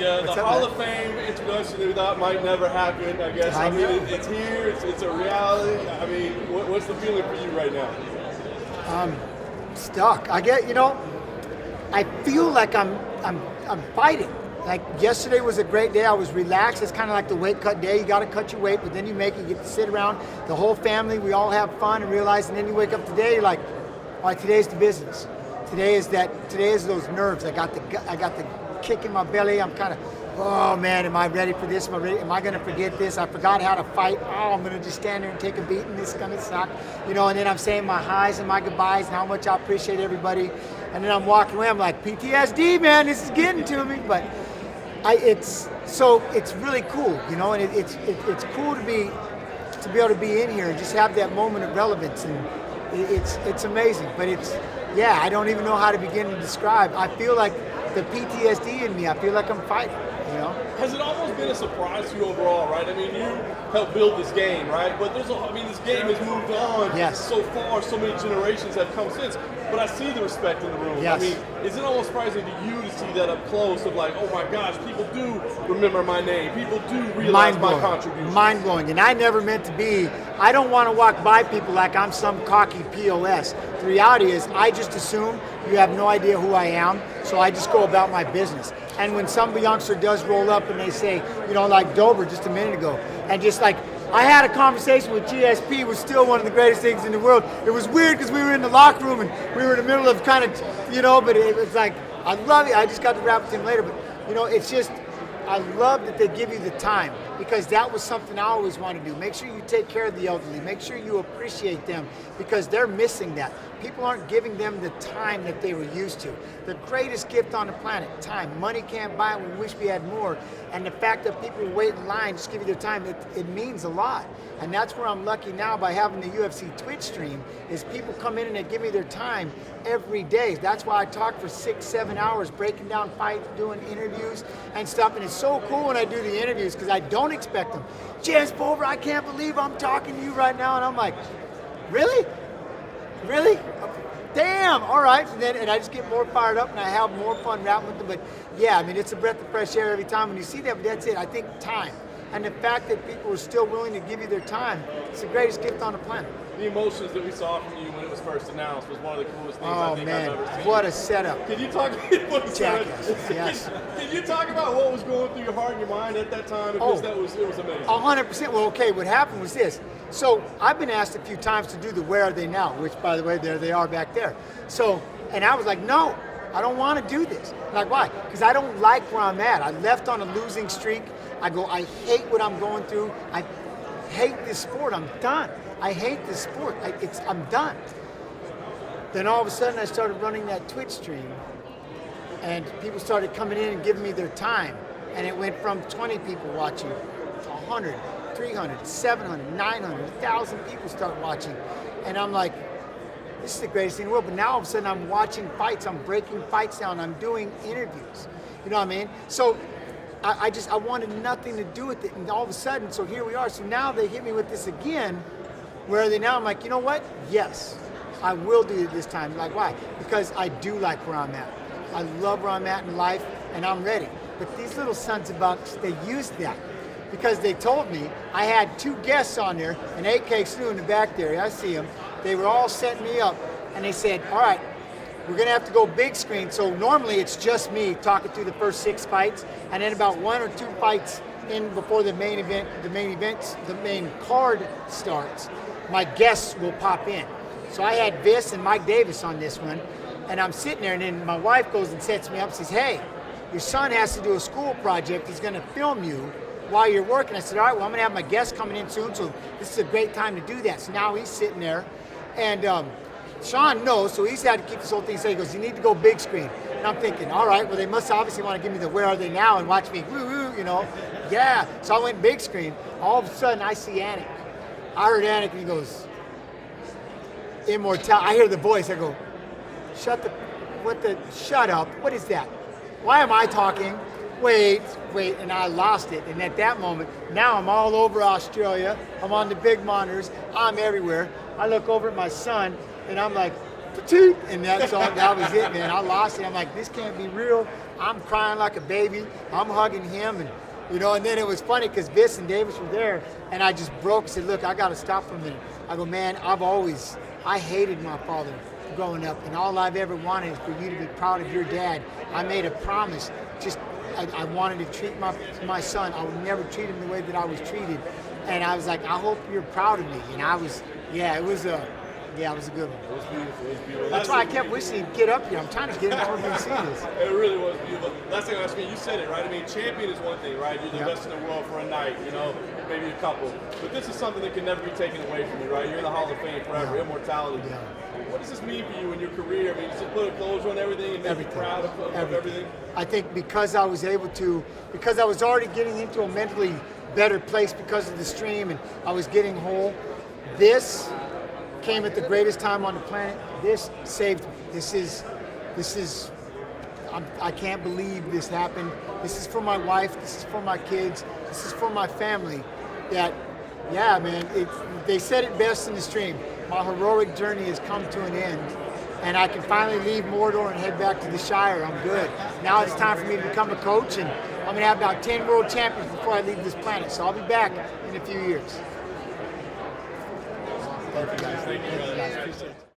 The Hall of Fame introduction we thought might never happen, I guess. I mean, it's here, it's a reality. I mean, what's the feeling for you right now? Stuck. I feel like I'm fighting. Like yesterday was a great day. I was relaxed. It's kind of like the weight cut day. You got to cut your weight, but then you make it. You get to sit around, the whole family. We all have fun and realize. And then you wake up today. You're like, all right, today's the business. Today is those nerves. I got the kick in my belly. I'm kind of, oh man, am I ready for this? Am I going to forget this? I forgot how to fight. Oh, I'm going to just stand there and take a beating. This is going to suck. And then I'm saying my highs and my goodbyes and how much I appreciate everybody. And then I'm walking away. I'm like, PTSD, man, this is getting to me. But it's really cool, and it's cool to be able to be in here and just have that moment of relevance, and it's amazing. But I don't even know how to begin to describe. I feel like the PTSD in me. I feel like I'm fighting. Has it almost been a surprise to you overall, right? I mean, you helped build this game, right? But this game has moved on so far. So many generations have come since. But I see the respect in the room. Yes. I mean, is it almost surprising to you to see that up close of like, oh my gosh, people do remember my name. People do realize my contribution. Mind-blowing. And I never meant to be, I don't want to walk by people like I'm some cocky POS. The reality is I just assume you have no idea who I am, so I just go about my business. And when some youngster does roll up and they say, like Dober just a minute ago, and just like, I had a conversation with GSP, was still one of the greatest things in the world. It was weird because we were in the locker room and we were in the middle of kind of, but it was like, I love it. I just got to rap with him later, but it's just, I love that they give you the time, because that was something I always wanted to do. Make sure you take care of the elderly. Make sure you appreciate them, because they're missing that. People aren't giving them the time that they were used to. The greatest gift on the planet, time. Money can't buy it. We wish we had more. And the fact that people wait in line, just give you their time, it means a lot. And that's where I'm lucky now by having the UFC Twitch stream, is people come in and they give me their time every day. That's why I talk for 6-7 hours, breaking down fights, doing interviews and stuff. And it's so cool when I do the interviews, because I don't expect them. James Pulver, I can't believe I'm talking to you right now. And I'm like, really? Really? Damn, all right. And I just get more fired up and I have more fun rapping with them. But it's a breath of fresh air every time when you see that. But that's it. I think time. And the fact that people are still willing to give you their time, it's the greatest gift on the planet. The emotions that we saw from you when it was first announced was one of the coolest things I think I've ever seen. What a setup. Can you talk Yes. Can you talk about what was going through your heart and your mind at that time? Because it was amazing. 100%. Well, okay, what happened was this. So I've been asked a few times to do the Where Are They Now, which, by the way, there they are back there. And I was like, no, I don't want to do this. Like, why? Because I don't like where I'm at. I left on a losing streak. I hate what I'm going through. I hate this sport. I'm done. I hate this sport. I'm done. Then all of a sudden I started running that Twitch stream, and people started coming in and giving me their time. And it went from 20 people watching to 100, 300, 700, 900, 1,000 people start watching. And I'm like, this is the greatest thing in the world. But now all of a sudden I'm watching fights. I'm breaking fights down. I'm doing interviews. You know what I mean? So I wanted nothing to do with it. And all of a sudden, so here we are. So now they hit me with this again. Where are they now? I'm like, you know what? Yes, I will do it this time. Like, why? Because I do like where I'm at. I love where I'm at in life, and I'm ready. But these little sons of bucks, they used that, because they told me I had 2 guests on there, and AK Sue in the back there, I see them. They were all setting me up, and they said, all right, we're going to have to go big screen. So normally it's just me talking through the first 6 fights, and then about 1 or 2 fights in before the main card starts, my guests will pop in. So I had Viss and Mike Davis on this one, and I'm sitting there, and then my wife goes and sets me up and says, hey, your son has to do a school project. He's going to film you while you're working. I said, all right, well, I'm going to have my guest coming in soon, so this is a great time to do that. So now he's sitting there, and Sean knows, so he's had to keep this whole thing straight. He goes, you need to go big screen. And I'm thinking, all right, well, they must obviously want to give me the Where Are They Now and watch me, woo-woo, Yeah, so I went big screen. All of a sudden, I see Anik. I heard Anik, and he goes, immortality. I hear the voice. I go, shut up. What is that? Why am I talking? Wait. And I lost it. And at that moment, now I'm all over Australia. I'm on the big monitors. I'm everywhere. I look over at my son, and I'm like, and that was it, man. I lost it. I'm like, this can't be real. I'm crying like a baby. I'm hugging him, and and then it was funny because Vince and Davis were there, and I just broke. Said, "Look, I got to stop for a minute." I go, "Man, I hated my father growing up, and all I've ever wanted is for you to be proud of your dad. I made a promise. I wanted to treat my son. I would never treat him the way that I was treated." And I was like, "I hope you're proud of me." And it was a good one. It was beautiful. It was beautiful. That's why I kept wishing he'd get up here. I'm trying to get him over and see this. It really was beautiful. Last thing I asked me, you said it, right? I mean, champion is one thing, right? You're the best in the world for a night, maybe a couple. But this is something that can never be taken away from you, right? You're in the Hall of Fame forever, immortality. Yeah. What does this mean for you in your career? I mean, just put a closure on everything and make you proud of everything? I think because I was already getting into a mentally better place because of the stream, and I was getting whole, this came at the greatest time on the planet. This saved me. I can't believe this happened. This is for my wife. This is for my kids. This is for my family. They said it best in the stream. My heroic journey has come to an end, and I can finally leave Mordor and head back to the Shire. I'm good. Now it's time for me to become a coach, and I'm going to have about 10 world champions before I leave this planet. So I'll be back in a few years. Perfect, guys. Thank you, guys. Appreciate it.